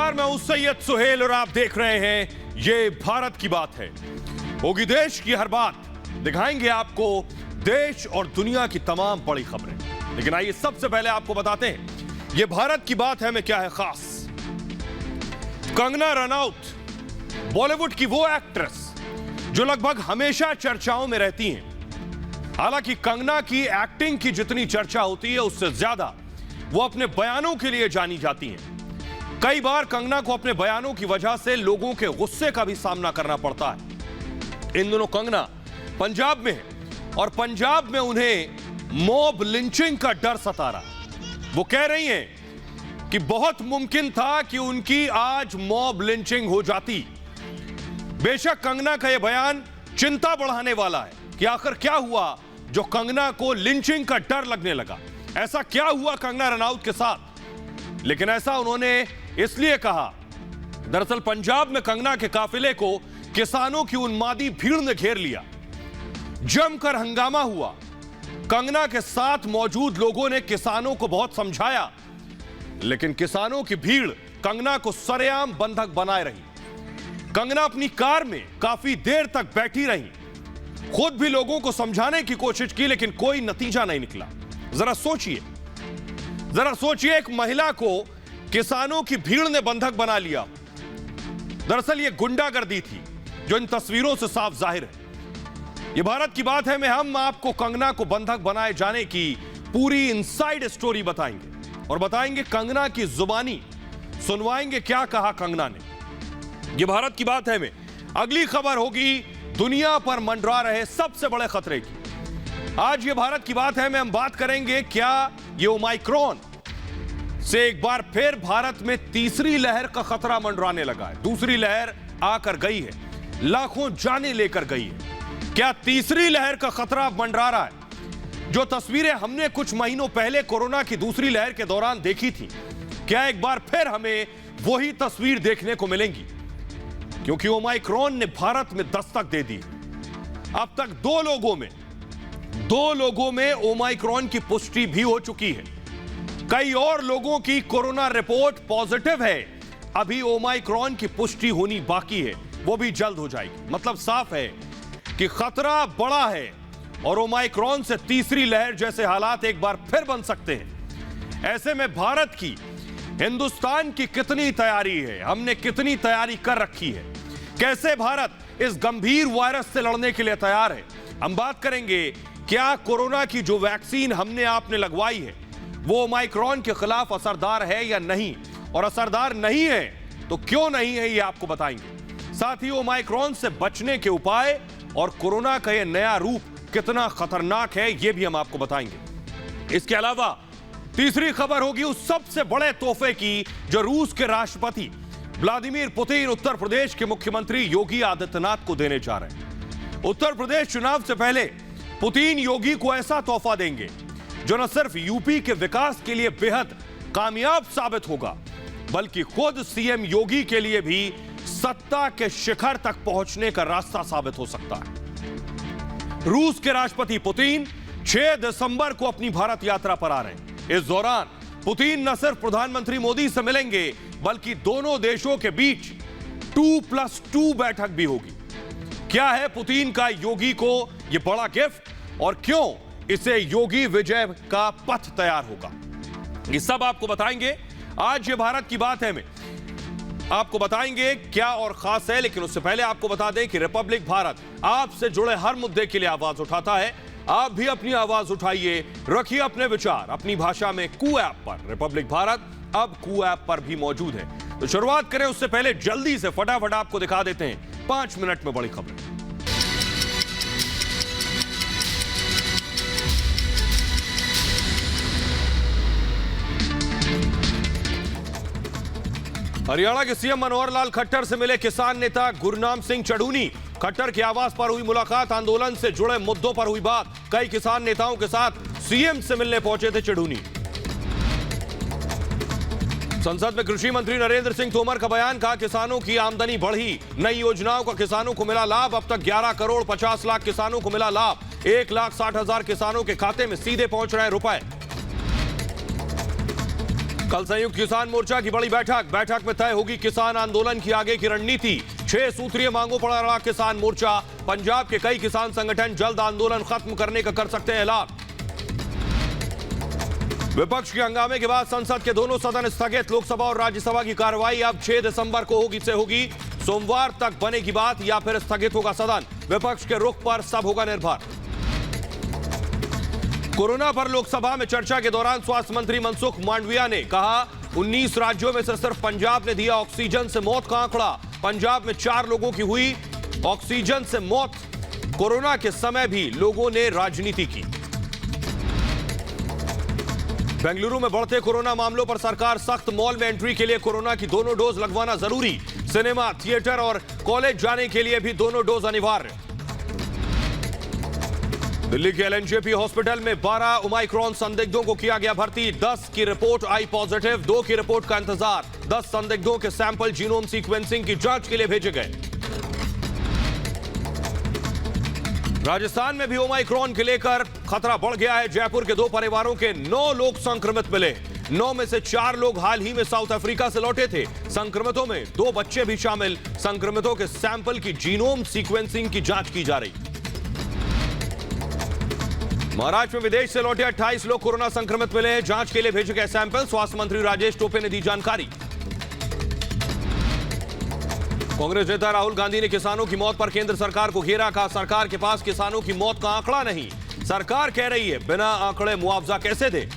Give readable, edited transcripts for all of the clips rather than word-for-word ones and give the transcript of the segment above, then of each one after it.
नमस्कार, मैं हूं सैयद सुहेल और आप देख रहे हैं ये भारत की बात है। होगी देश की हर बात, दिखाएंगे आपको देश और दुनिया की तमाम बड़ी खबरें। लेकिन आइए सबसे पहले आपको बताते हैं ये भारत की बात है में क्या है खास। कंगना रनौत बॉलीवुड की वो एक्ट्रेस जो लगभग हमेशा चर्चाओं में रहती हैं। हालांकि कंगना की एक्टिंग की जितनी चर्चा होती है उससे ज्यादा वो अपने बयानों के लिए जानी जाती हैं। कई बार कंगना को अपने बयानों की वजह से लोगों के गुस्से का भी सामना करना पड़ता है। इन दिनों कंगना पंजाब में है और पंजाब में उन्हें मॉब लिंचिंग का डर सता रहा। वो कह रही हैं कि बहुत मुमकिन था कि उनकी आज मॉब लिंचिंग हो जाती। बेशक कंगना का यह बयान चिंता बढ़ाने वाला है कि आखिर क्या हुआ जो कंगना को लिंचिंग का डर लगने लगा। ऐसा क्या हुआ कंगना रनौत के साथ, लेकिन ऐसा उन्होंने इसलिए कहा। दरअसल पंजाब में कंगना के काफिले को किसानों की उन्मादी भीड़ ने घेर लिया। जमकर हंगामा हुआ। कंगना के साथ मौजूद लोगों ने किसानों को बहुत समझाया, लेकिन किसानों की भीड़ कंगना को सरेआम बंधक बनाए रही। कंगना अपनी कार में काफी देर तक बैठी रही, खुद भी लोगों को समझाने की कोशिश की, लेकिन कोई नतीजा नहीं निकला। जरा सोचिए एक महिला को किसानों की भीड़ ने बंधक बना लिया। दरअसल यह गुंडागर्दी थी जो इन तस्वीरों से साफ जाहिर है। यह भारत की बात है में हम आपको कंगना को बंधक बनाए जाने की पूरी इनसाइड स्टोरी बताएंगे और बताएंगे कंगना की जुबानी सुनवाएंगे क्या कहा कंगना ने। यह भारत की बात है में अगली खबर होगी दुनिया पर मंडरा रहे सबसे बड़े खतरे की। आज ये भारत की बात है में हम बात करेंगे क्या ये ओमाइक्रॉन से एक बार फिर भारत में तीसरी लहर का खतरा मंडराने लगा है। दूसरी लहर आकर गई है, लाखों जानें लेकर गई है। क्या तीसरी लहर का खतरा मंडरा रहा है? जो तस्वीरें हमने कुछ महीनों पहले कोरोना की दूसरी लहर के दौरान देखी थी, क्या एक बार फिर हमें वही तस्वीर देखने को मिलेंगी? क्योंकि ओमाइक्रॉन ने भारत में दस्तक दे दी। अब तक दो लोगों में ओमाइक्रॉन की पुष्टि भी हो चुकी है। कई और लोगों की कोरोना रिपोर्ट पॉजिटिव है। अभी ओमाइक्रॉन की पुष्टि होनी बाकी है, वो भी जल्द हो जाएगी। मतलब साफ है कि खतरा बड़ा है और ओमाइक्रॉन से तीसरी लहर जैसे हालात एक बार फिर बन सकते हैं। ऐसे में भारत की, हिंदुस्तान की कितनी तैयारी है, हमने कितनी तैयारी कर रखी है, कैसे भारत इस गंभीर वायरस से लड़ने के लिए तैयार है। हम बात करेंगे क्या कोरोना की जो वैक्सीन हमने आपने लगवाई है वो ओमाइक्रॉन के खिलाफ असरदार है या नहीं, और असरदार नहीं है तो क्यों नहीं है, ये आपको बताएंगे। साथ ही ओमाइक्रॉन से बचने के उपाय और कोरोना का यह नया रूप कितना खतरनाक है ये भी हम आपको बताएंगे। इसके अलावा तीसरी खबर होगी उस सबसे बड़े तोहफे की जो रूस के राष्ट्रपति व्लादिमीर पुतिन उत्तर प्रदेश के मुख्यमंत्री योगी आदित्यनाथ को देने जा रहे हैं। उत्तर प्रदेश चुनाव से पहले पुतिन योगी को ऐसा तोहफा देंगे जो न सिर्फ यूपी के विकास के लिए बेहद कामयाब साबित होगा, बल्कि खुद सीएम योगी के लिए भी सत्ता के शिखर तक पहुंचने का रास्ता साबित हो सकता है। रूस के राष्ट्रपति पुतिन 6 दिसंबर को अपनी भारत यात्रा पर आ रहे हैं। इस दौरान पुतिन न सिर्फ प्रधानमंत्री मोदी से मिलेंगे, बल्कि दोनों देशों के बीच 2+2 बैठक भी होगी। क्या है पुतिन का योगी को यह बड़ा गिफ्ट और क्यों इसे योगी विजय का पथ तैयार होगा, ये सब आपको बताएंगे। आज ये भारत की बात है में आपको बताएंगे क्या और खास है। लेकिन उससे पहले आपको बता दें कि रिपब्लिक भारत आपसे जुड़े हर मुद्दे के लिए आवाज उठाता है। आप भी अपनी आवाज उठाइए, रखिए अपने विचार अपनी भाषा में कू ऐप पर। रिपब्लिक भारत अब कू ऐप पर भी मौजूद है। तो शुरुआत करें उससे पहले जल्दी से फटाफट आपको दिखा देते हैं 5 मिनट में बड़ी खबर। हरियाणा के सीएम मनोहर लाल खट्टर से मिले किसान नेता गुरनाम सिंह चढ़ूनी। खट्टर के आवास पर हुई मुलाकात, आंदोलन से जुड़े मुद्दों पर हुई बात। कई किसान नेताओं के साथ सीएम से मिलने पहुंचे थे चढ़ूनी। संसद में कृषि मंत्री नरेंद्र सिंह तोमर का बयान, कहा किसानों की आमदनी बढ़ी, नई योजनाओं का किसानों को मिला लाभ। अब तक 11 करोड़ 50 लाख किसानों को मिला लाभ। 1,60,000 किसानों के खाते में सीधे पहुंच रहे रुपए। कल संयुक्त किसान मोर्चा की बड़ी बैठक में तय होगी किसान आंदोलन की आगे की रणनीति। 6 सूत्रीय मांगों पर अड़ा किसान मोर्चा। पंजाब के कई किसान संगठन जल्द आंदोलन खत्म करने का कर सकते हैं ऐलान। विपक्ष के हंगामे के बाद संसद के दोनों सदन स्थगित। लोकसभा और राज्यसभा की कार्रवाई अब 6 दिसंबर को होगी। सोमवार तक बनेगी बात या फिर स्थगित होगा सदन। विपक्ष के रुख पर सब होगा निर्भर। कोरोना पर लोकसभा में चर्चा के दौरान स्वास्थ्य मंत्री मनसुख मांडविया ने कहा 19 राज्यों में से सिर्फ पंजाब ने दिया ऑक्सीजन से मौत का आंकड़ा। पंजाब में 4 लोगों की हुई ऑक्सीजन से मौत। कोरोना के समय भी लोगों ने राजनीति की। बेंगलुरु में बढ़ते कोरोना मामलों पर सरकार सख्त। मॉल में एंट्री के लिए कोरोना की दोनों डोज लगवाना जरूरी। सिनेमा, थिएटर और कॉलेज जाने के लिए भी दोनों डोज अनिवार्य। दिल्ली के एलएनजेपी हॉस्पिटल में 12 ओमाइक्रॉन संदिग्धों को किया गया भर्ती। 10 की रिपोर्ट आई पॉजिटिव, 2 की रिपोर्ट का इंतजार। 10 संदिग्धों के सैंपल जीनोम सीक्वेंसिंग की जांच के लिए भेजे गए। राजस्थान में भी ओमाइक्रॉन के लेकर खतरा बढ़ गया है। जयपुर के 2 परिवारों के 9 लोग संक्रमित मिले। 9 में से 4 लोग हाल ही में साउथ अफ्रीका से लौटे थे। संक्रमितों में 2 बच्चे भी शामिल। संक्रमितों के सैंपल की जीनोम सीक्वेंसिंग की जांच की जा रही। महाराष्ट्र में विदेश से लौटे 28 लोग कोरोना संक्रमित मिले हैं। जांच के लिए भेजे गए सैंपल। स्वास्थ्य मंत्री राजेश टोपे ने दी जानकारी। कांग्रेस नेता राहुल गांधी ने किसानों की मौत पर केंद्र सरकार को घेरा। कहा सरकार के पास किसानों की मौत का आंकड़ा नहीं। सरकार कह रही है बिना आंकड़े मुआवजा कैसे दे।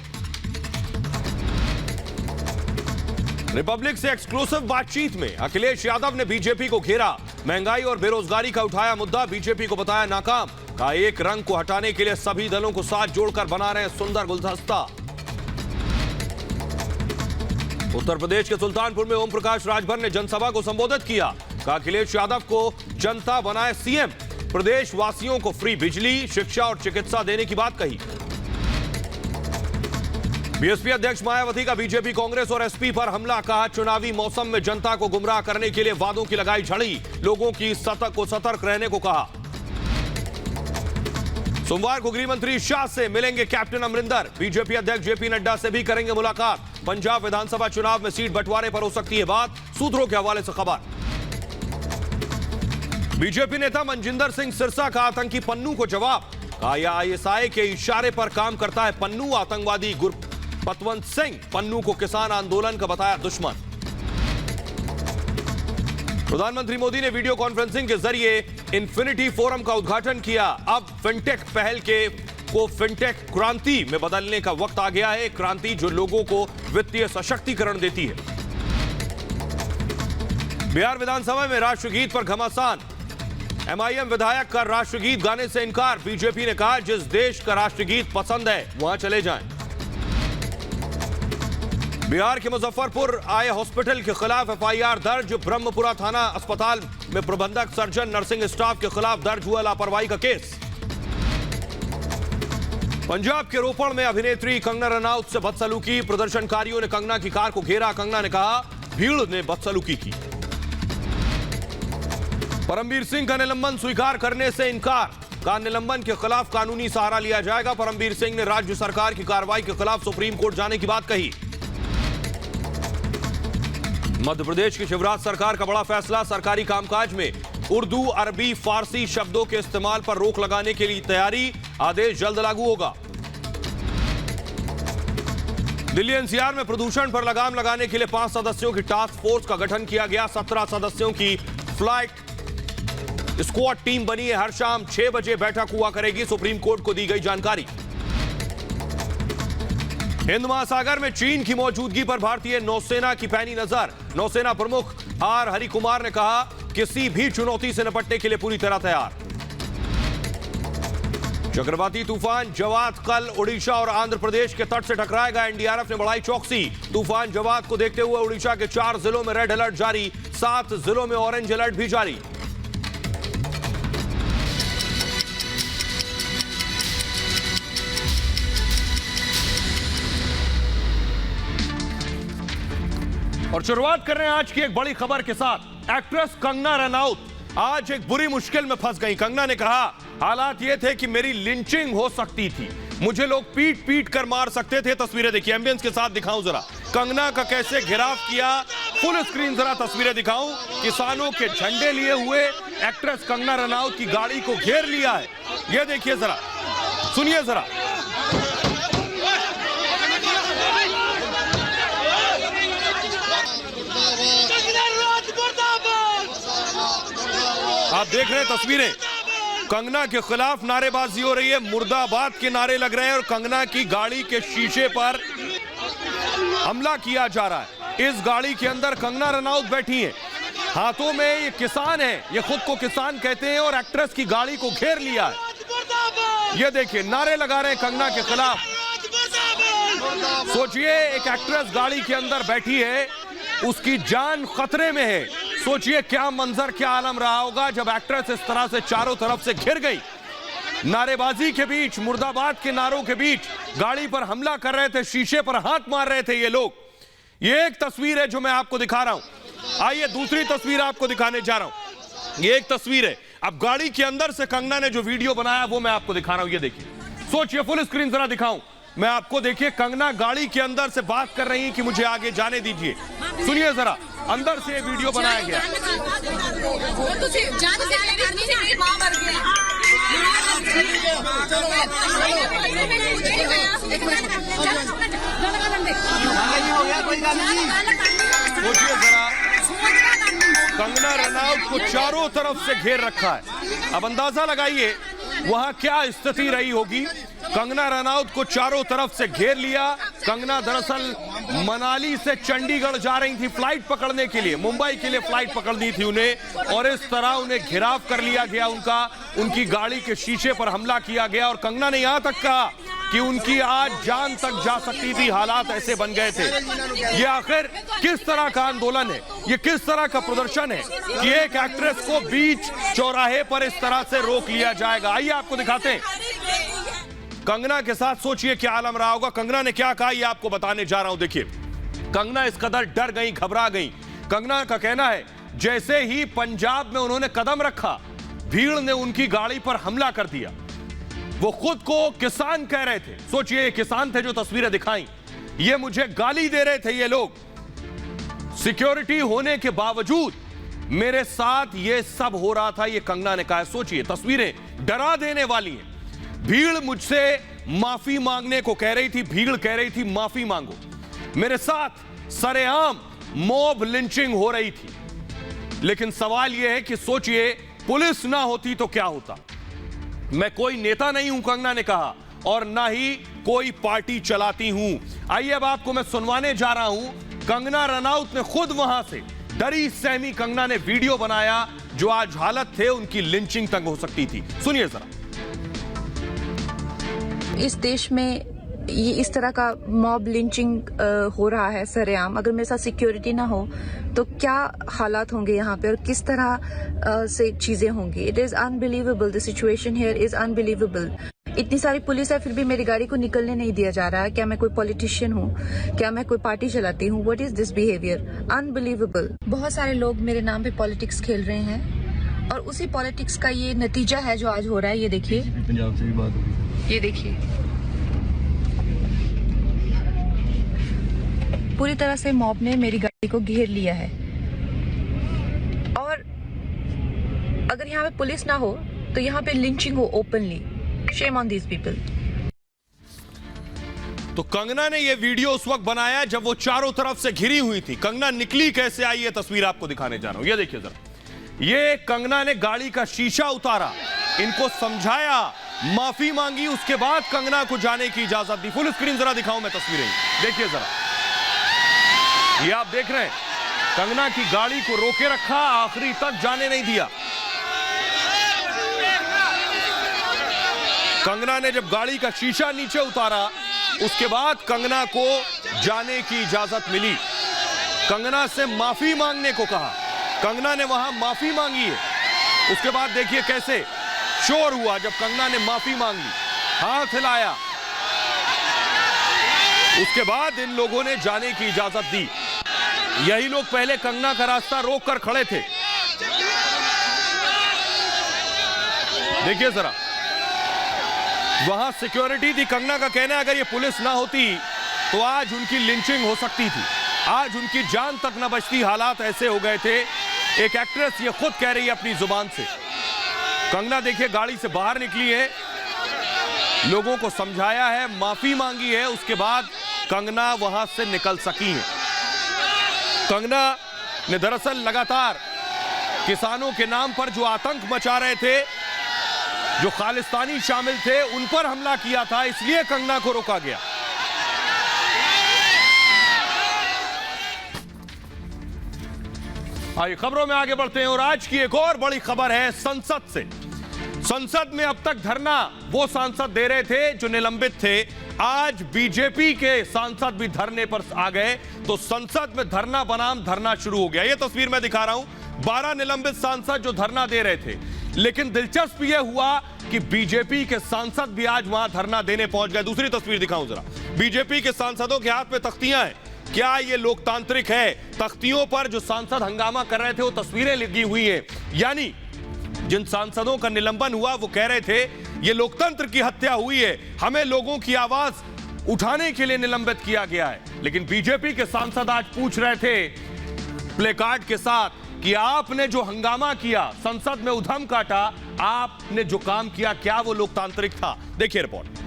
रिपब्लिक से एक्सक्लूसिव बातचीत में अखिलेश यादव ने बीजेपी को घेरा। महंगाई और बेरोजगारी का उठाया मुद्दा। बीजेपी को बताया नाकाम। का एक रंग को हटाने के लिए सभी दलों को साथ जोड़कर बना रहे सुंदर गुलदस्ता। उत्तर प्रदेश के सुल्तानपुर में ओम प्रकाश राजभर ने जनसभा को संबोधित किया। कहा अखिलेश यादव को जनता बनाए सीएम। प्रदेश वासियों को फ्री बिजली, शिक्षा और चिकित्सा देने की बात कही। बीएसपी अध्यक्ष मायावती का बीजेपी, कांग्रेस और एसपी पर हमला। कहा चुनावी मौसम में जनता को गुमराह करने के लिए वादों की लगाई झड़ी। लोगों की सतर्क रहने को कहा। सोमवार को गृह मंत्री शाह से मिलेंगे कैप्टन अमरिंदर। बीजेपी अध्यक्ष जेपी नड्डा से भी करेंगे मुलाकात। पंजाब विधानसभा चुनाव में सीट बंटवारे पर हो सकती है बात। सूत्रों के हवाले से खबर। बीजेपी नेता मनजिंदर सिंह सिरसा का आतंकी पन्नू को जवाब। कहा यह आईएसआई के इशारे पर काम करता है पन्नू। आतंकवादी गुरपतवंत सिंह पन्नू को किसान आंदोलन का बताया दुश्मन। प्रधानमंत्री मोदी ने वीडियो कॉन्फ्रेंसिंग के जरिए इन्फिनिटी फोरम का उद्घाटन किया। अब फिनटेक पहल को फिनटेक क्रांति में बदलने का वक्त आ गया है। क्रांति जो लोगों को वित्तीय सशक्तिकरण देती है। बिहार विधानसभा में राष्ट्रगीत पर घमासान। एमआईएम विधायक का राष्ट्रगीत गाने से इनकार। बीजेपी ने कहा जिस देश का राष्ट्रगीत पसंद है वहां चले जाएं। बिहार के मुजफ्फरपुर आए हॉस्पिटल के खिलाफ एफआईआर दर्ज। ब्रह्मपुरा थाना अस्पताल में प्रबंधक, सर्जन, नर्सिंग स्टाफ के खिलाफ दर्ज हुआ लापरवाही का केस। पंजाब के रोपड़ में अभिनेत्री कंगना रनौत से बदसलूकी। प्रदर्शनकारियों ने कंगना की कार को घेरा। कंगना ने कहा भीड़ ने बदसलूकी की। परमबीर सिंह का निलंबन स्वीकार करने से इनकार। का निलंबन के खिलाफ कानूनी सहारा लिया जाएगा। परमबीर सिंह ने राज्य सरकार की कार्रवाई के खिलाफ सुप्रीम कोर्ट जाने की बात कही। मध्य प्रदेश की शिवराज सरकार का बड़ा फैसला। सरकारी कामकाज में उर्दू, अरबी, फारसी शब्दों के इस्तेमाल पर रोक लगाने के लिए तैयारी। आदेश जल्द लागू होगा। दिल्ली एनसीआर में प्रदूषण पर लगाम लगाने के लिए 5 सदस्यों की टास्क फोर्स का गठन किया गया। 17 सदस्यों की फ्लाइट स्क्वाड टीम बनी है। हर शाम 6 बजे बैठक हुआ करेगी। सुप्रीम कोर्ट को दी गई जानकारी। हिंद महासागर में चीन की मौजूदगी पर भारतीय नौसेना की पैनी नजर। नौसेना प्रमुख आर हरिकुमार ने कहा किसी भी चुनौती से निपटने के लिए पूरी तरह तैयार। चक्रवाती तूफान जवाद कल ओडिशा और आंध्र प्रदेश के तट से टकराएगा। एनडीआरएफ ने बढ़ाई चौकसी। तूफान जवाद को देखते हुए ओडिशा के 4 जिलों में रेड अलर्ट जारी। 7 जिलों में ऑरेंज अलर्ट भी जारी। और शुरुआत कर रहे हैं आज की एक बड़ी खबर के साथ। एक्ट्रेस कंगना रनौत आज एक बुरी मुश्किल में फंस गई। कंगना ने कहा हालात ये थे कि मेरी लिंचिंग हो सकती थी, मुझे लोग पीट पीट कर मार सकते थे। तस्वीरें देखिए, एम्बियंस के साथ दिखाऊं जरा। कंगना का कैसे घिराव किया। फुल स्क्रीन जरा तस्वीरें दिखाऊं। किसानों के झंडे लिए हुए एक्ट्रेस कंगना रनौत की गाड़ी को घेर लिया है। यह देखिए जरा, सुनिए जरा। आप देख रहे हैं तस्वीरें, कंगना के खिलाफ नारेबाजी हो रही है, मुर्दाबाद के नारे लग रहे हैं और कंगना की गाड़ी के शीशे पर हमला किया जा रहा है। इस गाड़ी के अंदर कंगना रनौत बैठी हैं, हाथों में ये किसान है, ये खुद को किसान कहते हैं और एक्ट्रेस की गाड़ी को घेर लिया है। ये देखिए नारे लगा रहे हैं कंगना के खिलाफ। सोचिए एक एक्ट्रेस गाड़ी के अंदर बैठी है, उसकी जान खतरे में है। सोचिए क्या मंजर, क्या आलम रहा होगा जब एक्ट्रेस इस तरह से चारों तरफ से घिर गई। नारेबाजी के बीच, मुर्दाबाद के नारों के बीच गाड़ी पर हमला कर रहे थे, शीशे पर हाथ मार रहे थे ये लोग। ये एक तस्वीर है जो मैं आपको दिखा रहा हूं। आइए दूसरी तस्वीर आपको दिखाने जा रहा हूं। ये एक तस्वीर है, अब गाड़ी के अंदर से कंगना ने जो वीडियो बनाया वो मैं आपको दिखा रहा हूं। ये देखिए, सोचिए, फुल स्क्रीन जरा दिखाऊं मैं आपको। देखिए कंगना गाड़ी के अंदर से बात कर रही है कि मुझे आगे जाने दीजिए। सुनिए जरा, अंदर से वीडियो बनाया गया। सोचिए जरा, कंगना रनौत को चारों तरफ से घेर रखा है। अब अंदाजा लगाइए वहां क्या स्थिति रही होगी। कंगना रनौत को चारों तरफ से घेर लिया। कंगना दरअसल मनाली से चंडीगढ़ जा रही थी फ्लाइट पकड़ने के लिए, मुंबई के लिए फ्लाइट पकड़नी थी उन्हें, और इस तरह उन्हें घिराव कर लिया गया उनकी गाड़ी के शीशे पर हमला किया गया। और कंगना ने यहां तक कहा कि उनकी आज जान तक जा सकती थी, हालात ऐसे बन गए थे। ये आखिर किस तरह का आंदोलन है, ये किस तरह का प्रदर्शन है कि एक एक्ट्रेस को बीच चौराहे पर इस तरह से रोक लिया जाएगा। आइए आपको दिखाते हैं कंगना के साथ। सोचिए क्या आलम रहा होगा। कंगना ने क्या कहा ये आपको बताने जा रहा हूं। देखिए कंगना इस कदर डर गई, घबरा गई। कंगना का कहना है जैसे ही पंजाब में उन्होंने कदम रखा, भीड़ ने उनकी गाड़ी पर हमला कर दिया। वो खुद को किसान कह रहे थे। सोचिए ये किसान थे जो तस्वीरें दिखाई, ये मुझे गाली दे रहे थे ये लोग। सिक्योरिटी होने के बावजूद मेरे साथ ये सब हो रहा था, ये कंगना ने कहा। सोचिए तस्वीरें डरा देने वाली हैं। भीड़ मुझसे माफी मांगने को कह रही थी, भीड़ कह रही थी माफी मांगो। मेरे साथ सरेआम मॉब लिंचिंग हो रही थी। लेकिन सवाल यह है कि सोचिए पुलिस ना होती तो क्या होता। मैं कोई नेता नहीं हूं, कंगना ने कहा, और ना ही कोई पार्टी चलाती हूं। आइए अब आपको मैं सुनवाने जा रहा हूं। कंगना रनौत ने खुद वहां से डरी सहमी कंगना ने वीडियो बनाया जो आज हालत थे उनकी लिंचिंग तक हो सकती थी। सुनिए जरा। इस देश में ये इस तरह का मॉब लिंचिंग हो रहा है सरेआम। अगर मेरे साथ सिक्योरिटी ना हो तो क्या हालात होंगे यहाँ पे और किस तरह से चीजें होंगी। It is unbelievable, the situation here is unbelievable. इतनी सारी पुलिस है फिर भी मेरी गाड़ी को निकलने नहीं दिया जा रहा है। क्या मैं कोई पॉलिटिशियन हूँ? क्या मैं कोई पार्टी चलाती हूँ? What is this behaviour? Unbelievable. बहुत सारे लोग मेरे नाम पे पॉलिटिक्स खेल रहे हैं और उसी पॉलिटिक्स का ये नतीजा है जो आज हो रहा है। ये देखिए, पंजाब से भी बात हुई, ये देखिए, पूरी तरह से मॉब ने मेरी गाड़ी को घेर लिया है। और अगर यहाँ पे पुलिस ना हो तो यहाँ पे लिंचिंग हो openly. Shame on these people. तो कंगना ने यह वीडियो उस वक्त बनाया जब वो चारों तरफ से घिरी हुई थी। कंगना निकली कैसे आई ये तस्वीर आपको दिखाने जा रहा हूं। ये देखिए जरा, ये कंगना ने गाड़ी का शीशा उतारा, इनको समझाया, माफी मांगी, उसके बाद कंगना को जाने की इजाजत दी। फुल स्क्रीन जरा दिखाऊं मैं तस्वीरें, देखिए जरा। ये आप देख रहे हैं कंगना की गाड़ी को रोके रखा, आखिरी तक जाने नहीं दिया। कंगना ने जब गाड़ी का शीशा नीचे उतारा उसके बाद कंगना को जाने की इजाजत मिली। कंगना से माफी मांगने को कहा, कंगना ने वहां माफी मांगी है। उसके बाद देखिए कैसे शोर हुआ जब कंगना ने माफी मांगी, हाथ हिलाया। उसके बाद इन लोगों ने जाने की इजाजत दी। यही लोग पहले कंगना का रास्ता रोक कर खड़े थे। देखिए जरा, वहां सिक्योरिटी थी। कंगना का कहना है अगर ये पुलिस ना होती तो आज उनकी लिंचिंग हो सकती थी, आज उनकी जान तक न बचती। हालात ऐसे हो गए थे। एक एक्ट्रेस ये खुद कह रही है अपनी जुबान से। कंगना देखिए गाड़ी से बाहर निकली है, लोगों को समझाया है, माफी मांगी है, उसके बाद कंगना वहां से निकल सकी है। कंगना ने दरअसल लगातार किसानों के नाम पर जो आतंक मचा रहे थे, जो खालिस्तानी शामिल थे, उन पर हमला किया था, इसलिए कंगना को रोका गया। आइए खबरों में आगे बढ़ते हैं और आज की एक और बड़ी खबर है संसद से। संसद में अब तक धरना वो सांसद दे रहे थे जो निलंबित थे। आज बीजेपी के सांसद भी धरने पर आ गए, तो संसद में धरना बनाम धरना शुरू हो गया। ये तस्वीर मैं दिखा रहा हूं, 12 निलंबित सांसद जो धरना दे रहे थे। लेकिन दिलचस्प यह हुआ कि बीजेपी के सांसद भी आज वहां धरना देने पहुंच गए। दूसरी तस्वीर दिखाऊं जरा, बीजेपी के सांसदों के हाथ में तख्तियां हैं। क्या ये लोकतांत्रिक है? तख्तियों पर जो सांसद हंगामा कर रहे थे वो तस्वीरें लगी हुई हैं। यानी जिन सांसदों का निलंबन हुआ वो कह रहे थे ये लोकतंत्र की हत्या हुई है, हमें लोगों की आवाज उठाने के लिए निलंबित किया गया है। लेकिन बीजेपी के सांसद आज पूछ रहे थे प्ले कार्ड के साथ कि आपने जो हंगामा किया, संसद में उधम काटा, आपने जो काम किया, क्या वो लोकतांत्रिक था? देखिए रिपोर्ट।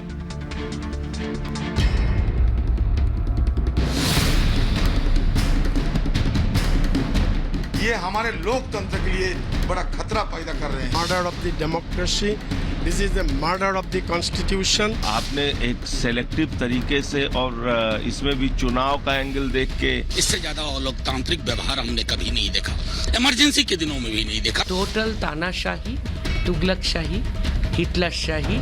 ये हमारे लोकतंत्र के लिए बड़ा खतरा पैदा कर रहे हैं। Murder of the democracy, this is the murder of the constitution. आपने एक सेलेक्टिव तरीके से और इसमें भी चुनाव का एंगल देख के, इससे ज्यादा लोकतांत्रिक व्यवहार हमने कभी नहीं देखा, इमरजेंसी के दिनों में भी नहीं देखा। टोटल तानाशाही, तुगलकशाही, हिटलरशाही।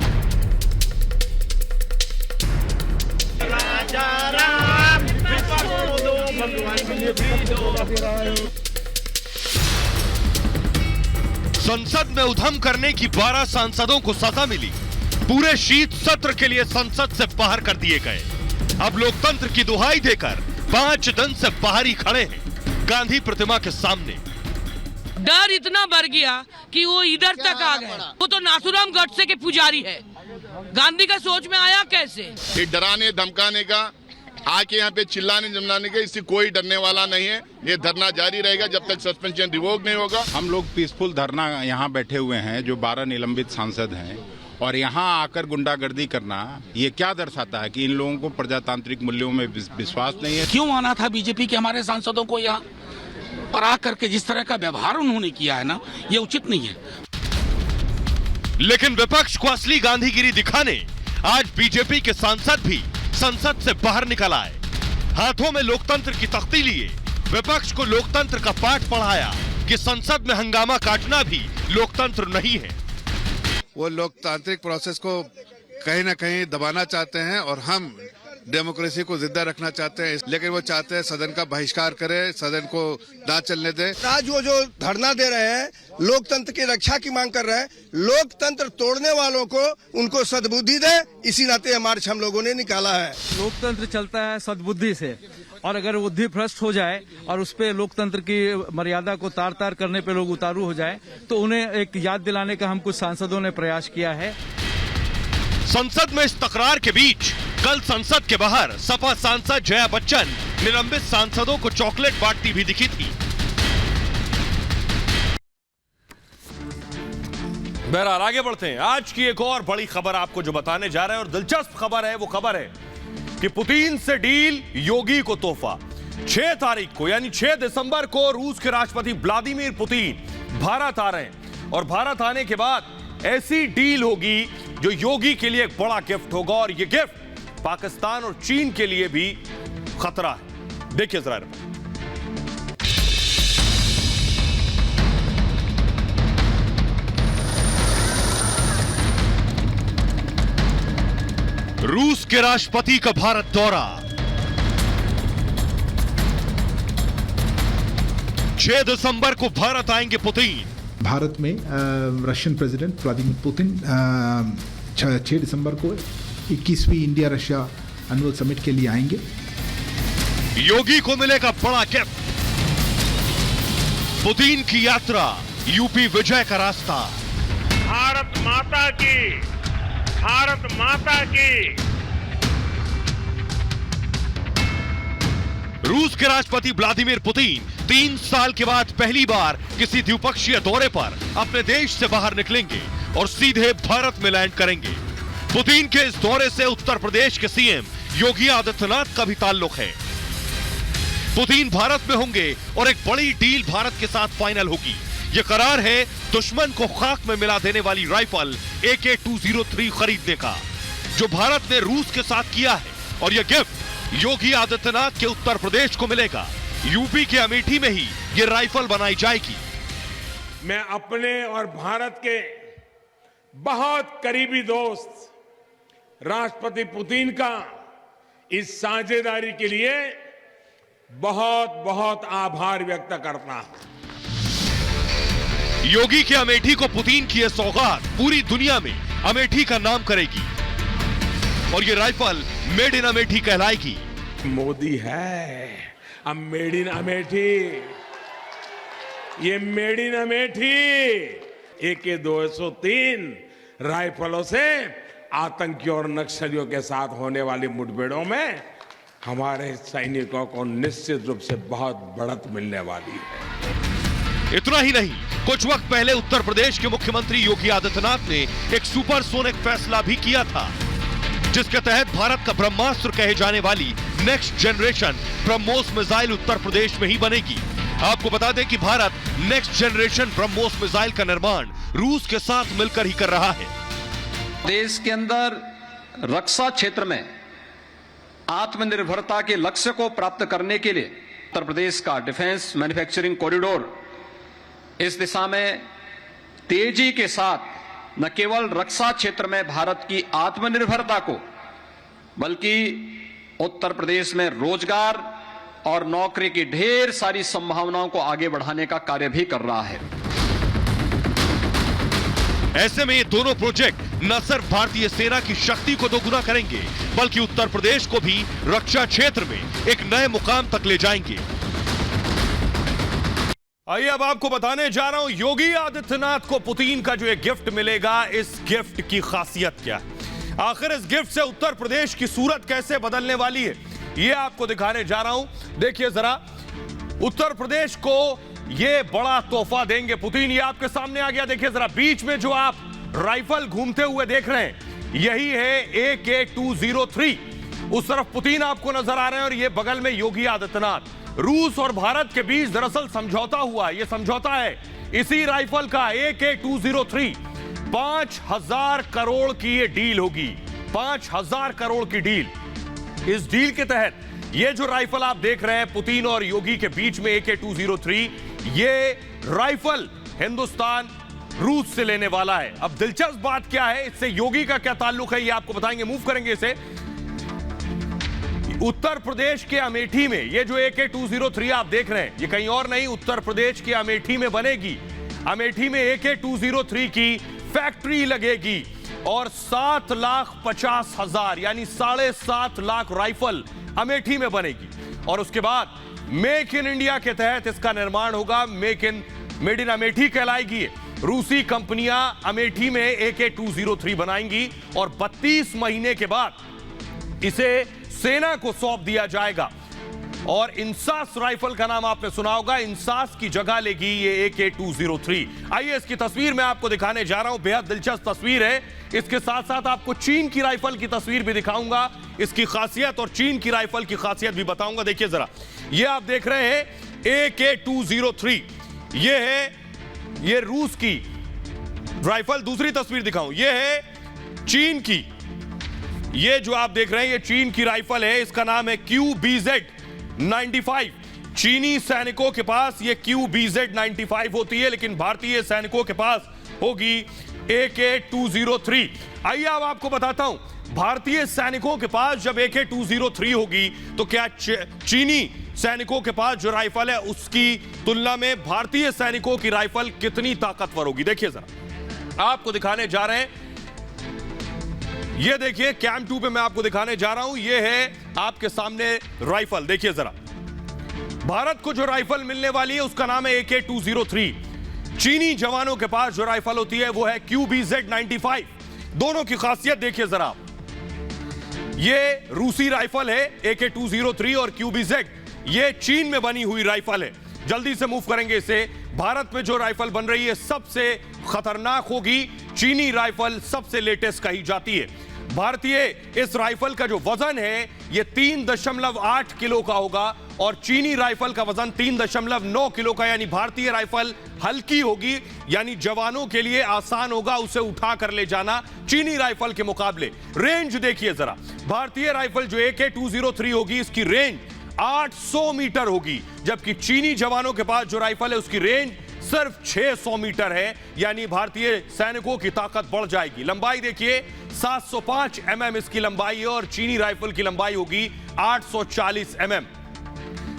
संसद में उधम करने की 12 सांसदों को सजा मिली, पूरे शीत सत्र के लिए संसद से बाहर कर दिए गए। अब लोकतंत्र की दुहाई देकर 5 दिन से बाहर ही खड़े हैं गांधी प्रतिमा के सामने। डर इतना बढ़ गया कि वो इधर तक आ गए। वो तो नाथूराम गडसे के पुजारी है, गांधी का सोच में आया कैसे? ये डराने धमकाने का, आके यहाँ पे चिल्लाने जमलाने का, इससे कोई डरने वाला नहीं है। ये धरना जारी रहेगा जब तक सस्पेंशन रिवोक नहीं होगा। हम लोग पीसफुल धरना यहाँ बैठे हुए हैं, जो 12 निलंबित सांसद हैं, और यहाँ आकर गुंडागर्दी करना ये क्या दर्शाता है कि इन लोगों को प्रजातांत्रिक मूल्यों में विश्वास नहीं है। क्यों आना था बीजेपी के हमारे सांसदों को यहाँ पर आकर के जिस तरह का व्यवहार उन्होंने किया है ना, ये उचित नहीं है। लेकिन विपक्ष को असली गांधीगिरी दिखाने आज बीजेपी के सांसद भी संसद से बाहर निकल आए। हाथों में लोकतंत्र की तख्ती लिए विपक्ष को लोकतंत्र का पाठ पढ़ाया कि संसद में हंगामा काटना भी लोकतंत्र नहीं है। वो लोकतांत्रिक प्रोसेस को कहीं ना कहीं दबाना चाहते हैं और हम डेमोक्रेसी को जिंदा रखना चाहते हैं, लेकिन वो चाहते हैं सदन का बहिष्कार करें, सदन को ना चलने दें। आज वो जो धरना दे रहे हैं, लोकतंत्र की रक्षा की मांग कर रहे हैं। लोकतंत्र तोड़ने वालों को उनको सद्बुद्धि दे, इसी नाते ये मार्च हम लोगों ने निकाला है। लोकतंत्र चलता है सद्बुद्धि से, और अगर बुद्धि भ्रष्ट हो जाए और उस पे लोकतंत्र की मर्यादा को तार तार करने पे लोग उतारू हो जाए, तो उन्हें एक याद दिलाने का हम कुछ सांसदों ने प्रयास किया है। संसद में इस तकरार के बीच कल संसद के बाहर सपा सांसद जया बच्चन निलंबित सांसदों को चॉकलेट बांटती भी दिखी थी। बहरहाल आगे बढ़ते हैं। आज की एक और बड़ी खबर आपको जो बताने जा रहे हैं, और दिलचस्प खबर है, वो खबर है कि पुतिन से डील, योगी को तोहफा। 6 तारीख को यानी 6 दिसंबर को रूस के राष्ट्रपति व्लादिमीर पुतिन भारत आ रहे हैं, और भारत आने के बाद ऐसी डील होगी जो योगी के लिए एक बड़ा गिफ्ट होगा, और यह गिफ्ट पाकिस्तान और चीन के लिए भी खतरा है। देखिए जरा। रूस के राष्ट्रपति का भारत दौरा, 6 दिसंबर को भारत आएंगे पुतिन। भारत में रशियन प्रेसिडेंट व्लादिमीर पुतिन 6 दिसंबर को 21वीं इंडिया रशिया एनुअल समिट के लिए आएंगे। योगी को मिलेगा बड़ा गिफ्ट, पुतिन की यात्रा, यूपी विजय का रास्ता। भारत माता की रूस के राष्ट्रपति व्लादिमीर पुतिन 3 साल के बाद पहली बार किसी द्विपक्षीय दौरे पर अपने देश से बाहर निकलेंगे और सीधे भारत में लैंड करेंगे। पुतिन के इस दौरे से उत्तर प्रदेश के सीएम योगी आदित्यनाथ का भी ताल्लुक है। पुतिन भारत में होंगे और एक बड़ी डील भारत के साथ फाइनल होगी। यह करार है दुश्मन को खाक में मिला देने वाली राइफल AK-203 खरीदने का, जो भारत ने रूस के साथ किया है। और यह गिफ्ट योगी आदित्यनाथ के उत्तर प्रदेश को मिलेगा। यूपी के अमेठी में ही यह राइफल बनाई जाएगी। मैं अपने और भारत के बहुत करीबी दोस्त राष्ट्रपति पुतिन का इस साझेदारी के लिए बहुत बहुत आभार व्यक्त करता हूं। योगी के अमेठी को पुतिन की यह सौगात पूरी दुनिया में अमेठी का नाम करेगी और ये राइफल मेड इन अमेठी कहलाएगी। मोदी है, अब मेड इन अमेठी, ये मेड इन अमेठी AK-203 राइफलों से आतंकियों और नक्सलियों के साथ होने वाली मुठभेड़ों में हमारे सैनिकों को निश्चित रूप से बहुत बढ़त मिलने वाली है। इतना ही नहीं, कुछ वक्त पहले उत्तर प्रदेश के मुख्यमंत्री योगी आदित्यनाथ ने एक सुपरसोनिक फैसला भी किया था, जिसके तहत भारत का ब्रह्मास्त्र कहे जाने वाली next generation BrahMos missile Uttar Pradesh में ही बनेगी। आपको बता दें कि Bharat next generation BrahMos missile का निर्माण रूस के साथ मिलकर ही कर रहा है। देश के अंदर रक्षा क्षेत्र में आत्मनिर्भरता के लक्ष्य को प्राप्त करने के लिए उत्तर प्रदेश का डिफेंस मैन्युफैक्चरिंग कॉरिडोर इस दिशा में तेजी के साथ न केवल रक्षा क्षेत्र में भारत की आत्मनिर्भरता को, बल्कि उत्तर प्रदेश में रोजगार और नौकरी की ढेर सारी संभावनाओं को आगे बढ़ाने का कार्य भी कर रहा है। ऐसे में ये दोनों प्रोजेक्ट न सिर्फ भारतीय सेना की शक्ति को दोगुना करेंगे, बल्कि उत्तर प्रदेश को भी रक्षा क्षेत्र में एक नए मुकाम तक ले जाएंगे। आइए अब आपको बताने जा रहा हूं योगी आदित्यनाथ को पुतिन का जो एक गिफ्ट मिलेगा, इस गिफ्ट की खासियत क्या है। आखिर इस गिफ्ट से उत्तर प्रदेश की सूरत कैसे बदलने वाली है, यह आपको दिखाने जा रहा हूं। देखिए जरा, उत्तर प्रदेश को यह बड़ा तोहफा देंगे पुतिन। ये आपके सामने आ गया। देखिए जरा, बीच में जो आप राइफल घूमते हुए देख रहे हैं, यही है AK-203। उस तरफ पुतिन आपको नजर आ रहे हैं और ये बगल में योगी आदित्यनाथ। रूस और भारत के बीच दरअसल समझौता हुआ। यह समझौता है इसी राइफल का, AK-203। 5,000 करोड़ की ये डील होगी, 5,000 करोड़ की डील। इस डील के तहत ये जो राइफल आप देख रहे हैं पुतिन और योगी के बीच में, AK-203, ये राइफल हिंदुस्तान रूस से लेने वाला है। अब दिलचस्प बात क्या है, इससे योगी का क्या ताल्लुक है, ये आपको बताएंगे। मूव करेंगे इसे। उत्तर प्रदेश के अमेठी में ये जो AK-203 आप देख रहे हैं, ये कहीं और नहीं, उत्तर प्रदेश के अमेठी में बनेगी। अमेठी में AK-203 की फैक्ट्री लगेगी और 7,50,000 यानी 7.5 लाख राइफल अमेठी में बनेगी। और उसके बाद मेक इन इंडिया के तहत इसका निर्माण होगा। मेड इन अमेठी कहलाएगी। रूसी कंपनियां अमेठी में AK-203 बनाएंगी और 32 महीने के बाद इसे सेना को सौंप दिया जाएगा। और इंसास राइफल का नाम आपने सुना होगा, इंसास की जगह लेगी ये AK-203। आइए इसकी तस्वीर मैं आपको दिखाने जा रहा हूं, बेहद दिलचस्प तस्वीर है। इसके साथ साथ आपको चीन की राइफल की तस्वीर भी दिखाऊंगा, इसकी खासियत और चीन की राइफल की खासियत भी बताऊंगा। देखिए जरा, ये आप देख रहे हैं AK-203, ये है ये रूस की राइफल। दूसरी तस्वीर दिखाऊं, ये है चीन की। ये जो आप देख रहे हैं ये चीन की राइफल है, इसका नाम है QBZ-95। चीनी सैनिकों के पास ये QBZ-95 होती है, लेकिन भारतीय सैनिकों के पास होगी AK-203। आइए अब आपको बताता हूं, भारतीय सैनिकों के पास जब AK-203 होगी तो क्या चीनी सैनिकों के पास जो राइफल है उसकी तुलना में भारतीय सैनिकों की राइफल कितनी ताकतवर होगी। देखिए जरा, आपको दिखाने जा रहे हैं, ये देखिए कैम 2 पे मैं आपको दिखाने जा रहा हूं। ये है आपके सामने राइफल। देखिए जरा, भारत को जो राइफल मिलने वाली है उसका नाम है AK-203। चीनी जवानों के पास जो राइफल होती है वो है QBZ-95। दोनों की खासियत देखिए जरा, ये रूसी राइफल है AK-203 और QBZ, ये चीन में बनी हुई राइफल है। जल्दी से मूव करेंगे इसे। भारत में जो राइफल बन रही है सबसे खतरनाक होगी। चीनी राइफल सबसे लेटेस्ट कही जाती है। भारतीय इस राइफल का जो वजन है ये 3.8 किलो का होगा और चीनी राइफल का वजन 3.9 किलो का, यानी भारतीय राइफल हल्की होगी, यानी जवानों के लिए आसान होगा उसे उठा कर ले जाना चीनी राइफल के मुकाबले। रेंज देखिए जरा, भारतीय राइफल जो AK-203 होगी इसकी रेंज 800 मीटर होगी, जबकि चीनी जवानों के पास जो राइफल है उसकी रेंज सिर्फ 600 मीटर है, यानी भारतीय सैनिकों की ताकत बढ़ जाएगी। लंबाई देखिए 705 mm इसकी लंबाई है और चीनी राइफल की लंबाई होगी 840 mm।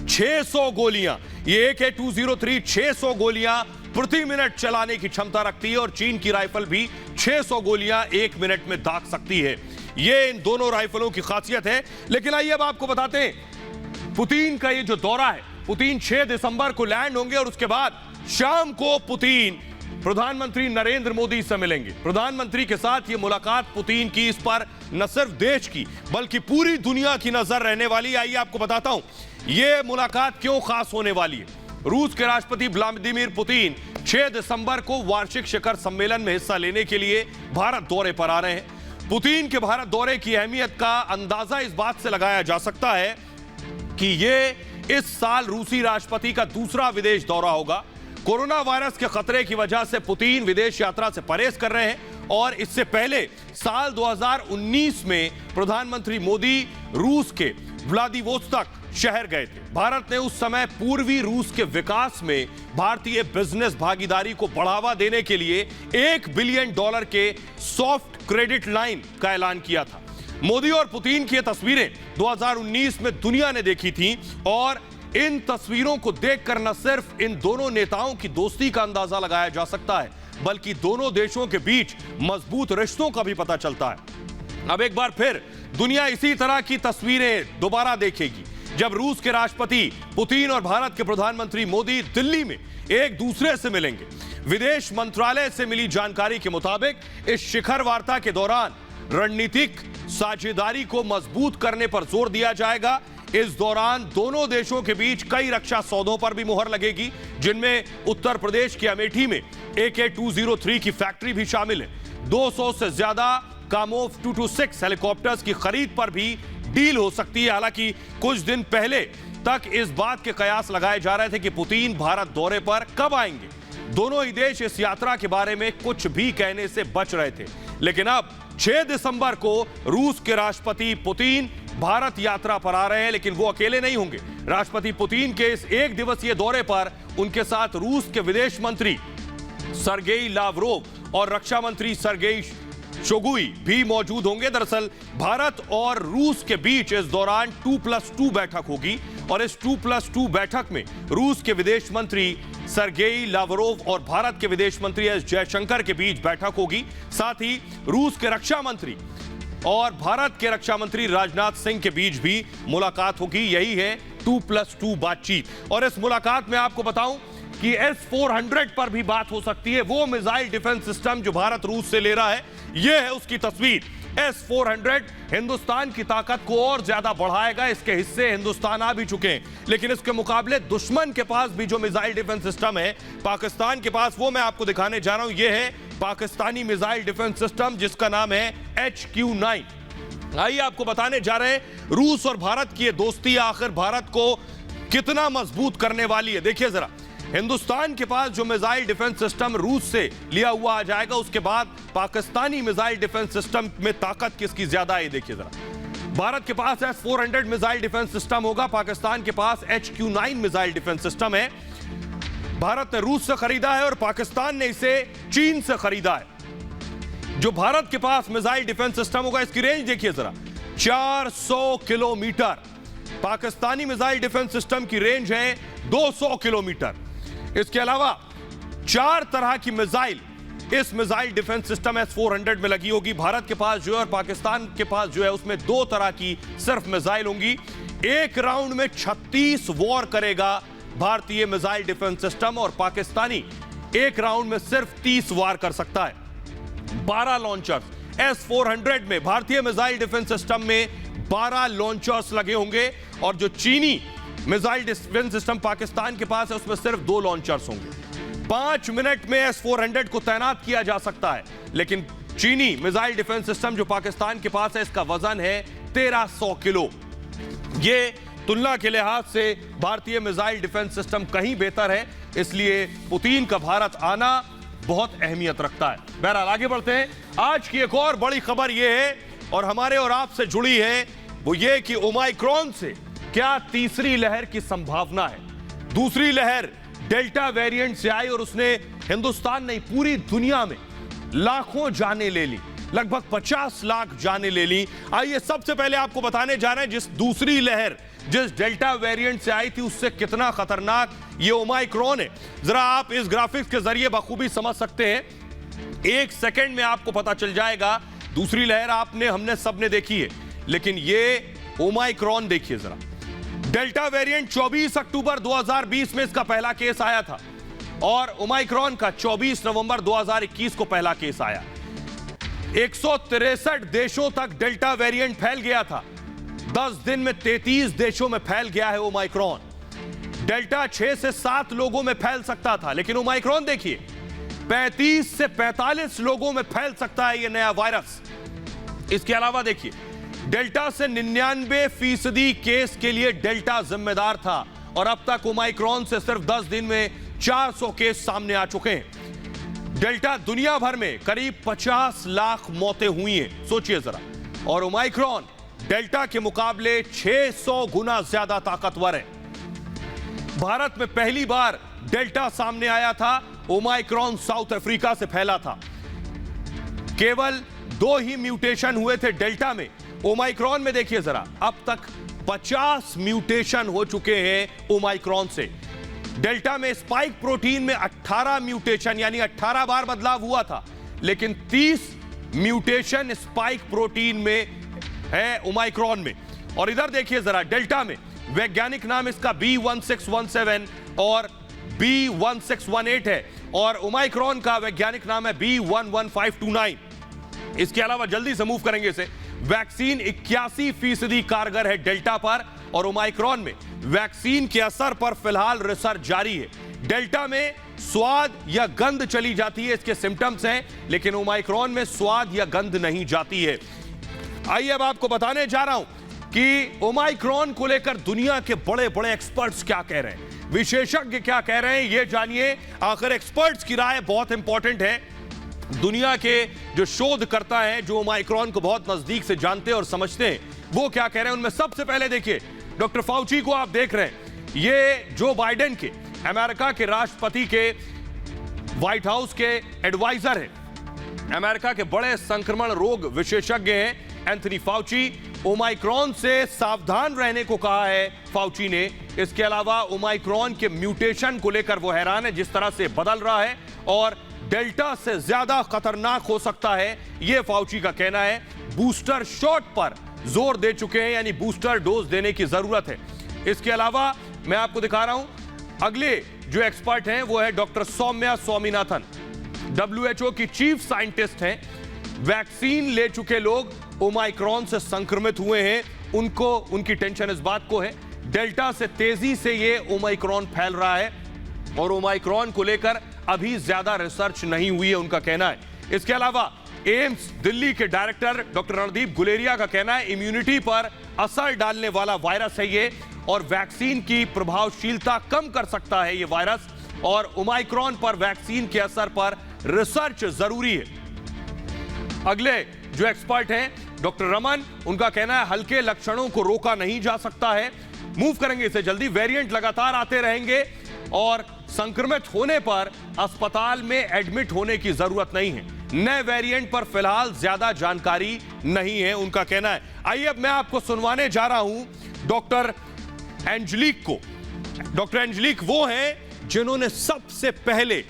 600 गोलियां, ये AK-203 600 गोलियां प्रति मिनट चलाने की क्षमता रखती है और चीन की राइफल भी 600 गोलियां 1 मिनट में दाग सकती है। ये इन दोनों राइफलों की खासियत है। लेकिन आइए अब आपको बताते हैं पुतिन का ये जो दौरा है, पुतिन 6 दिसंबर को लैंड होंगे और उसके बाद शाम को पुतिन प्रधानमंत्री नरेंद्र मोदी से मिलेंगे। प्रधानमंत्री के साथ ये मुलाकात पुतिन की, इस पर न सिर्फ देश की बल्कि पूरी दुनिया की नजर रहने वाली। आइए आपको बताता हूं ये मुलाकात क्यों खास होने वाली है। रूस के राष्ट्रपति व्लादिमीर पुतिन 6 दिसंबर को वार्षिक शिखर सम्मेलन में हिस्सा लेने के लिए भारत दौरे पर आ रहे हैं। पुतिन के भारत दौरे की अहमियत का अंदाजा इस बात से लगाया जा सकता है कि ये इस साल रूसी राष्ट्रपति का दूसरा विदेश दौरा होगा। कोरोना वायरस के खतरे की वजह से पुतिन विदेश यात्रा से परहेज कर रहे हैं और इससे पहले साल 2019 में प्रधानमंत्री मोदी रूस के व्लादिवोस्तोक शहर गए थे। भारत ने उस समय पूर्वी रूस के विकास में भारतीय बिजनेस भागीदारी को बढ़ावा देने के लिए $1 बिलियन के सॉफ्ट क्रेडिट लाइन का ऐलान किया था। मोदी और पुतिन की ये तस्वीरें 2019 में दुनिया ने देखी थी और इन तस्वीरों को देखकर न सिर्फ इन दोनों नेताओं की दोस्ती का अंदाजा लगाया जा सकता है बल्कि दोनों देशों के बीच मजबूत रिश्तों का भी पता चलता है। अब एक बार फिर दुनिया इसी तरह की तस्वीरें दोबारा देखेगी जब रूस के राष्ट्रपति पुतिन और भारत के प्रधानमंत्री मोदी दिल्ली में एक दूसरे से मिलेंगे। विदेश मंत्रालय से मिली जानकारी के मुताबिक इस शिखर वार्ता के दौरान रणनीतिक साझेदारी को मजबूत करने पर जोर दिया जाएगा। इस दौरान दोनों देशों के बीच कई रक्षा सौदों पर भी मुहर लगेगी, जिनमें उत्तर प्रदेश के अमेठी में AK-203 की फैक्ट्री भी शामिल है। 200 से ज्यादा कामोव 226 हेलीकॉप्टर्स की खरीद पर भी डील हो सकती है। हालांकि कुछ दिन पहले तक इस बात के कयास लगाए जा रहे थे कि पुतिन भारत दौरे पर कब आएंगे। दोनों ही देश इस यात्रा के बारे में कुछ भी कहने से बच रहे थे, लेकिन अब 6 दिसंबर को रूस के राष्ट्रपति पुतिन भारत यात्रा पर आ रहे हैं, लेकिन वो अकेले नहीं होंगे। राष्ट्रपति पुतिन के इस एक दिवसीय दौरे पर उनके साथ रूस के विदेश मंत्री सर्गेई लावरोव और रक्षा मंत्री सर्गेई शोगुई भी मौजूद होंगे। दरअसल भारत और रूस के बीच इस दौरान 2+2 बैठक होगी और इस 2+2 बैठक में रूस के विदेश मंत्री सर्गेई लावरोव और भारत के विदेश मंत्री एस जयशंकर के बीच बैठक होगी। साथ ही रूस के रक्षा मंत्री और भारत के रक्षा मंत्री राजनाथ सिंह के बीच भी मुलाकात होगी। यही है 2+2 बातचीत। और इस मुलाकात में आपको बताऊं कि S-400 पर भी बात हो सकती है। वो मिसाइल डिफेंस सिस्टम जो भारत रूस से ले रहा है, यह है उसकी तस्वीर। S-400 हिंदुस्तान की ताकत को और ज्यादा बढ़ाएगा। इसके हिस्से हिंदुस्तान आ भी चुके हैं, लेकिन इसके मुकाबले दुश्मन के पास भी जो मिसाइल डिफेंस सिस्टम है पाकिस्तान के पास, वो मैं आपको दिखाने जा रहा हूं। यह है पाकिस्तानी मिसाइल डिफेंस सिस्टम जिसका नाम है HQ-9। आइए आपको बताने जा रहे हैं रूस और भारत की ये दोस्ती आखिर भारत को कितना मजबूत करने वाली है। देखिए जरा, हिंदुस्तान के पास जो मिसाइल डिफेंस सिस्टम रूस से लिया हुआ आ जाएगा, उसके बाद पाकिस्तानी मिसाइल डिफेंस सिस्टम में ताकत किसकी ज्यादा है। देखिए जरा, भारत के पास S-400 मिसाइल डिफेंस सिस्टम होगा, पाकिस्तान के पास HQ-9 मिसाइल डिफेंस सिस्टम है। भारत ने रूस से खरीदा है और पाकिस्तान ने इसे चीन से खरीदा है। जो भारत के पास मिसाइल डिफेंस सिस्टम होगा, इसकी रेंज देखिए जरा, 400 kilometre. Pakistani missile defence system की रेंज है 200 किलोमीटर। इसके अलावा 4 तरह की मिसाइल इस मिसाइल डिफेंस सिस्टम S-400 में लगी होगी। भारत के पास जो है और पाकिस्तान के पास जो है उसमें 2 तरह की सिर्फ मिसाइल होंगी। एक राउंड में 36 वॉर करेगा भारतीय मिसाइल डिफेंस सिस्टम और पाकिस्तानी एक राउंड में सिर्फ 30 वार कर सकता है। 12 लॉन्चर्स S-400 में, भारतीय मिसाइल डिफेंस सिस्टम में 12 लॉन्चर्स लगे होंगे और जो चीनी मिसाइल डिफेंस सिस्टम पाकिस्तान के पास है, उसमें सिर्फ 2 लॉन्चर्स होंगे। 5 मिनट में S-400 को तैनात किया जा सकता है, लेकिन चीनी मिसाइल डिफेंस सिस्टम जो पाकिस्तान के पास है, इसका वजन है 1300 किलो। ये तुलना के लिहाज से भारतीय मिसाइल डिफेंस सिस्टम कहीं बेहतर है, इसलिए पुतिन का भारत आना बहुत अहमियत रखता है। बहरहाल आगे बढ़ते हैं। आज की एक और बड़ी खबर यह है और हमारे और आपसे जुड़ी है, वो ये कि ओमाइक्रॉन से क्या तीसरी लहर की संभावना है। दूसरी लहर डेल्टा वेरिएंट से आई और उसने हिंदुस्तान नहीं पूरी दुनिया में लाखों जानें ले ली, लगभग 50 लाख जानें ले ली। आइए सबसे पहले आपको बताने जा रहे हैं जिस दूसरी लहर जिस डेल्टा वेरिएंट से आई थी उससे कितना खतरनाक ये ओमाइक्रॉन है। जरा आप इस ग्राफिक्स के जरिए बखूबी समझ सकते हैं। 1 सेकंड में आपको पता चल जाएगा। दूसरी लहर हमने सबने देखी है, लेकिन ये ओमाइक्रॉन देखिए जरा। डेल्टा वेरिएंट 24 अक्टूबर 2020 में इसका पहला केस आया था और ओमाइक्रॉन का 24 नवंबर 2021 को पहला केस आया। 163 देशों तक डेल्टा वेरिएंट फैल गया था। 10 दिन में 33 देशों में फैल गया है ओमाइक्रॉन। डेल्टा 6 से 7 लोगों में फैल सकता था, लेकिन ओमाइक्रॉन देखिए 35 से 45 लोगों में फैल सकता है ये नया वायरस। इसके अलावा देखिए डेल्टा से 99% केस के लिए डेल्टा जिम्मेदार था और अब तक ओमाइक्रॉन से सिर्फ 10 दिन में 400 केस सामने आ चुके हैं। डेल्टा दुनिया भर में करीब 50 लाख मौतें हुई हैं, सोचिए जरा। और ओमाइक्रॉन डेल्टा के मुकाबले 600 गुना ज्यादा ताकतवर है। भारत में पहली बार डेल्टा सामने आया था, ओमाइक्रॉन साउथ अफ्रीका से फैला था। केवल 2 ही म्यूटेशन हुए थे डेल्टा में। ओमाइक्रॉन में देखिए जरा, अब तक 50 म्यूटेशन हो चुके हैं ओमाइक्रॉन से। डेल्टा में स्पाइक प्रोटीन में 18 म्यूटेशन यानी 18 बार बदलाव हुआ था, लेकिन 30 म्यूटेशन स्पाइक प्रोटीन में है ओमाइक्रॉन में। और इधर देखिए जरा, डेल्टा में वैज्ञानिक नाम इसका B1617 और B1618 है और ओमाइक्रॉन का वैज्ञानिक नाम है B11529। इसके अलावा जल्दी से मूव करेंगे इसे। वैक्सीन 81% कारगर है डेल्टा पर और ओमाइक्रॉन में वैक्सीन के असर पर फिलहाल रिसर्च जारी है। डेल्टा में स्वाद या गंध चली जाती है, इसके सिम्टम्स हैं, लेकिन ओमाइक्रॉन में स्वाद या गंध नहीं जाती है। आइए अब आपको बताने जा रहा हूं कि ओमाइक्रॉन को लेकर दुनिया के बड़े बड़े एक्सपर्ट्स क्या कह रहे हैं, विशेषज्ञ क्या कह रहे हैं, यह जानिए। आखिर एक्सपर्ट्स की राय बहुत इंपॉर्टेंट है। दुनिया के जो शोधकर्ता हैं, जो ओमाइक्रॉन को बहुत नजदीक से जानते हैं और समझते हैं, वो क्या कह रहे हैं। उनमें सबसे पहले देखिए डॉक्टर फाउची को आप देख रहे हैं। ये जो बाइडेन के, अमेरिका के राष्ट्रपति के व्हाइट हाउस के एडवाइजर हैं, अमेरिका के बड़े संक्रमण रोग विशेषज्ञ हैं एंथनी फाउची। ओमाइक्रॉन से सावधान रहने को कहा है फाउची ने। इसके अलावा ओमाइक्रॉन के म्यूटेशन को लेकर वो हैरान है, जिस तरह से बदल रहा है और डेल्टा से ज्यादा खतरनाक हो सकता है, यह फाउची का कहना है। बूस्टर शॉट पर जोर दे चुके हैं, यानी बूस्टर डोज देने की जरूरत है। इसके अलावा मैं आपको दिखा रहा हूं अगले जो एक्सपर्ट हैं, वो है डॉक्टर सौम्या स्वामीनाथन, WHO की चीफ साइंटिस्ट हैं। वैक्सीन ले चुके लोग ओमाइक्रॉन से संक्रमित हुए हैं, उनको उनकी टेंशन इस बात को है डेल्टा से तेजी से ये ओमाइक्रॉन फैल रहा है और ओमाइक्रॉन को लेकर अभी ज्यादा रिसर्च नहीं हुई है, उनका कहना है। इसके अलावा एम्स दिल्ली के डायरेक्टर डॉक्टर रणदीप गुलेरिया का कहना है इम्यूनिटी पर असर डालने वाला वायरस है ये और वैक्सीन की प्रभावशीलता कम कर सकता है ये वायरस और ओमाइक्रॉन पर वैक्सीन के असर पर रिसर्च जरूरी है। अगले जो एक्सपर्ट हैं डॉक्टर रमन, उनका कहना है हल्के लक्षणों को रोका नहीं जा सकता है। मूव करेंगे इसे जल्दी। वेरिएंट लगातार आते रहेंगे और संक्रमित होने पर अस्पताल में एडमिट होने की जरूरत नहीं है। नए वेरिएंट पर फिलहाल ज्यादा जानकारी नहीं है, उनका कहना है। आइए अब मैं आपको सुनवाने जा रहा हूं डॉक्टर एंजलिक को। डॉक्टर एंजलिक वो हैं जिन्होंने सबसे पहले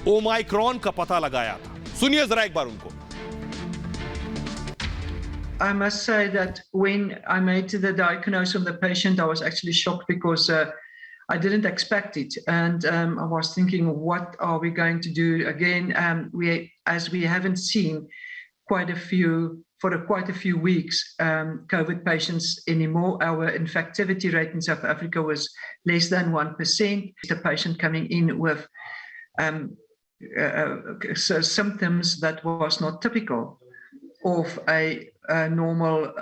ओमाइक्रॉन का पता लगाया था। सुनिए जरा एक बार उनको। I must say that when I made the diagnosis of the patient, I was actually shocked because I didn't expect it, and I was thinking, what are we going to do again? As we haven't seen quite a few for quite a few weeks COVID patients anymore. Our infectivity rate in South Africa was less than 1%. The patient coming in with symptoms that was not typical of a normal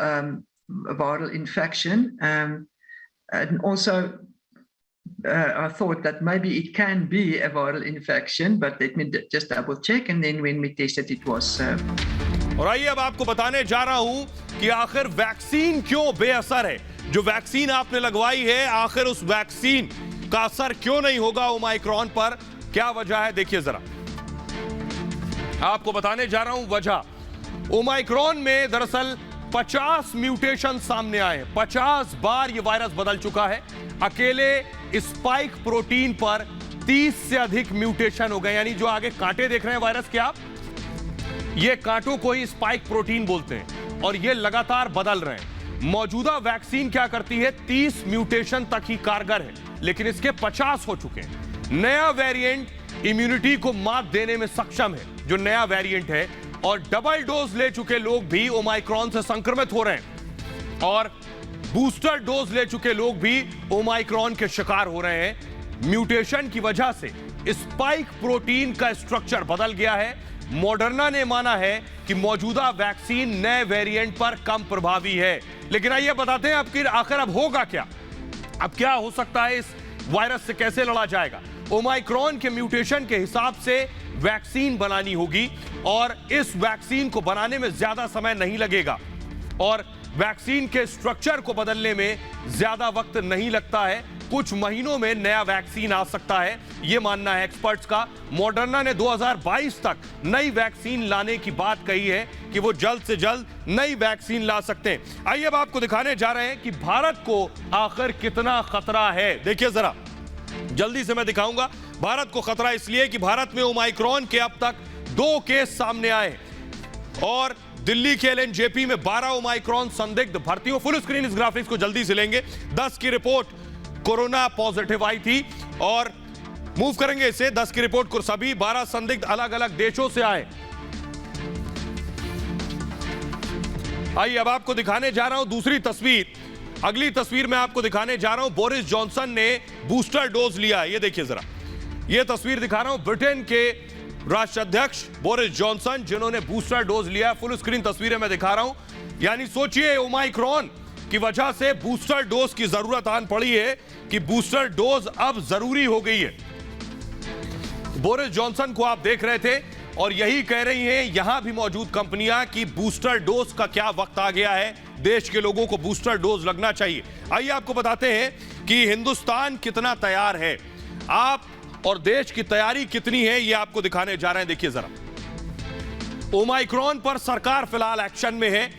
viral infection. And also, I thought that maybe it can be a viral infection, but let me just double check. And then when we tested, it was. और आइए अब आपको बताने जा रहा हूं कि आखिर वैक्सीन क्यों बेअसर है। जो वैक्सीन आपने लगवाई है, आखिर उस वैक्सीन का असर क्यों नहीं होगा ओमाइक्रॉन पर, क्या वजह है, देखिए जरा। आपको बताने जा रहा हूं वजह। ओमाइक्रॉन में दरअसल 50 म्यूटेशन सामने आए हैं। 50 बार यह वायरस बदल चुका है। अकेले स्पाइक प्रोटीन पर 30 से अधिक म्यूटेशन हो गए। यानी जो आगे कांटे देख रहे हैं वायरस के आप, ये कांटों को ही स्पाइक प्रोटीन बोलते हैं और ये लगातार बदल रहे हैं। मौजूदा वैक्सीन क्या करती है, 30 म्यूटेशन तक ही कारगर है, लेकिन इसके 50 हो चुके हैं। नया वेरिएंट इम्यूनिटी को मात देने में सक्षम है, जो नया वेरिएंट है, और डबल डोज ले चुके लोग भी ओमाइक्रॉन से संक्रमित हो रहे हैं और बूस्टर डोज ले चुके लोग भी ओमाइक्रॉन के शिकार हो रहे हैं। म्यूटेशन की वजह से स्पाइक प्रोटीन का स्ट्रक्चर बदल गया है। मॉडर्ना ने माना है कि मौजूदा वैक्सीन नए वेरिएंट पर कम प्रभावी है। लेकिन आइए बताते हैं आखिर अब होगा क्या, अब क्या हो सकता है, इस वायरस से कैसे लड़ा जाएगा। ओमाइक्रॉन के म्यूटेशन के हिसाब से वैक्सीन बनानी होगी और इस वैक्सीन को बनाने में ज्यादा समय नहीं लगेगा और वैक्सीन के स्ट्रक्चर को बदलने में ज्यादा वक्त नहीं लगता है। कुछ महीनों में नया वैक्सीन आ सकता है, यह मानना है एक्सपर्ट्स का। मॉडर्ना ने 2022 तक नई वैक्सीन लाने की बात कही है कि वो जल्द से जल्द नई वैक्सीन ला सकते हैं। आइए अब आपको दिखाने जा रहे हैं कि भारत को आखिर कितना खतरा है। देखिए जरा, जल्दी से मैं दिखाऊंगा। भारत को खतरा इसलिए कि भारत में ओमाइक्रॉन के अब तक 2 केस सामने आए और दिल्ली के एलएनजेपी में 12 ओमाइक्रॉन संदिग्ध भर्तियों। फुल स्क्रीन इस ग्राफिक्स को जल्दी से लेंगे। 10 की रिपोर्ट कोरोना पॉजिटिव आई थी और मूव करेंगे इसे। 10 की रिपोर्ट को सभी 12 संदिग्ध अलग अलग देशों से आए। आइए अब आपको दिखाने जा रहा हूं दूसरी तस्वीर। अगली तस्वीर में आपको दिखाने जा रहा हूं बोरिस जॉनसन ने बूस्टर डोज लिया। ये देखिए जरा, ये तस्वीर दिखा रहा हूं ब्रिटेन के राष्ट्राध्यक्ष बोरिस जॉनसन, जिन्होंने बूस्टर डोज लिया। फुल स्क्रीन तस्वीरें मैं दिखा रहा हूं। यानी सोचिए, ओमाइक्रॉन की वजह से बूस्टर डोज की जरूरत आन पड़ी है कि बूस्टर डोज अब जरूरी हो गई है। बोरिस जॉनसन को आप देख रहे थे और यही कह रही हैं यहां भी मौजूद कंपनियां कि बूस्टर डोज का क्या वक्त आ गया है, देश के लोगों को बूस्टर डोज लगना चाहिए। आइए आपको बताते हैं कि हिंदुस्तान कितना तैयार है, आप और देश की तैयारी कितनी है, यह आपको दिखाने जा रहे हैं। देखिए जरा, ओमाइक्रॉन पर सरकार फिलहाल एक्शन में है।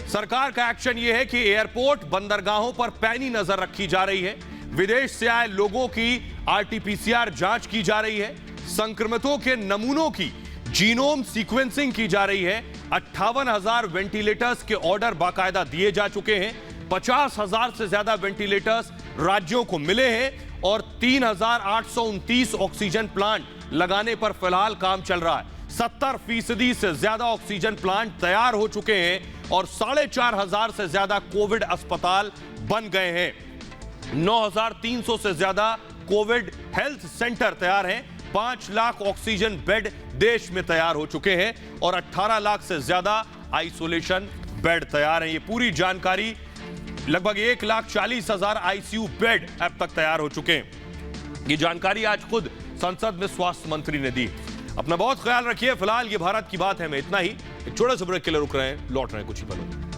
सरकार का एक्शन यह है कि एयरपोर्ट, बंदरगाहों पर पैनी नजर रखी जा रही है। विदेश से आए लोगों की आरटीपीसीआर जांच की जा रही है। संक्रमितों के नमूनों की जीनोम सीक्वेंसिंग की जा रही है। 58,000 वेंटिलेटर्स के ऑर्डर बाकायदा दिए जा चुके हैं। 50,000 से ज्यादा वेंटिलेटर्स राज्यों को मिले हैं और 3,829 ऑक्सीजन प्लांट लगाने पर फिलहाल काम चल रहा है। 70% से ज्यादा ऑक्सीजन प्लांट तैयार हो चुके हैं और 4,500 से ज्यादा कोविड अस्पताल बन गए हैं। 9,300 से ज्यादा कोविड हेल्थ सेंटर तैयार हैं। 5 लाख ऑक्सीजन बेड देश में तैयार हो चुके हैं और 18 लाख से ज्यादा आइसोलेशन बेड तैयार हैं। ये पूरी जानकारी, लगभग 1,40,000 आईसीयू बेड अब तक तैयार हो चुके हैं। ये जानकारी आज खुद संसद में स्वास्थ्य मंत्री ने दी। अपना बहुत ख्याल रखिए। फिलहाल ये भारत की बात है में इतना ही। एक छोटे से ब्रेक के लिए रुक रहे हैं, लौट रहे हैं कुछ ही पलों में।